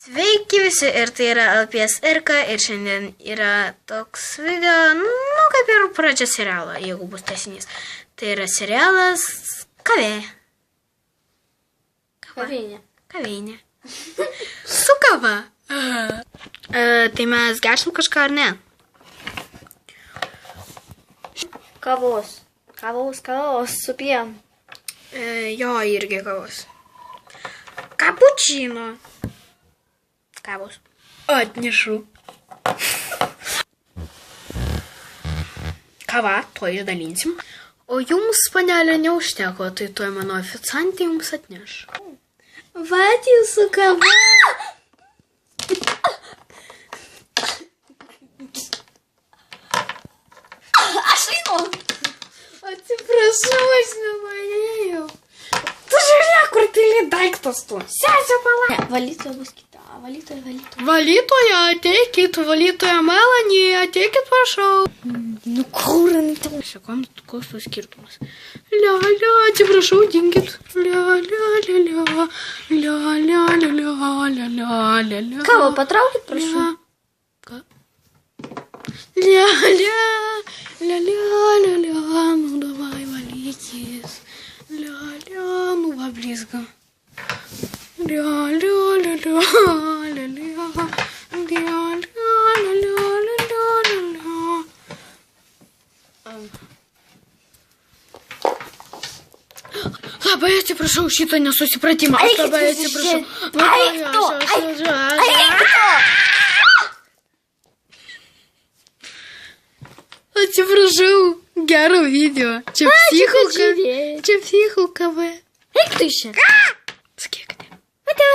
Sveiki visi, ir tai yra LPS Erka, ir šiandien yra toks video, kaip ir pradžia serialo, jeigu bus tęsinys. Tai yra serialas Kaveinė. Su kava. Tai mes gersim kažką ar ne? Kavos su pienu. Jo, irgi kavos. Kapučino. Kavos. Atnešu. Kava, to išdalinsim. O jums, panelė, neužteko, tai tuoj mano oficiantė jums atneš. Vat jūsų kava. Aš einu. Atsiprašau, aš nenorėjau. Tu žiūrėk, kur pili daiktas tu. Sesė pala. Valytoja bus kita. Valytoja, ateikit, valytoja Melanie, ateikit, prašau. Nu kur jinai tau? Koks tos skirtumas? Lia, atsiprašau, dinkit. Lia. Kavą patraukit, prašau. Ką? Lia, nu davai valykis. Lia, nu va blizga. Lia. Labai atsiprašau šito nesusipratimą. Aš labai atsiprašau. Eik tu! Atsiprašau. Gero video. Čia psichuka. Eik tu iš čia. Skėkite. Ata.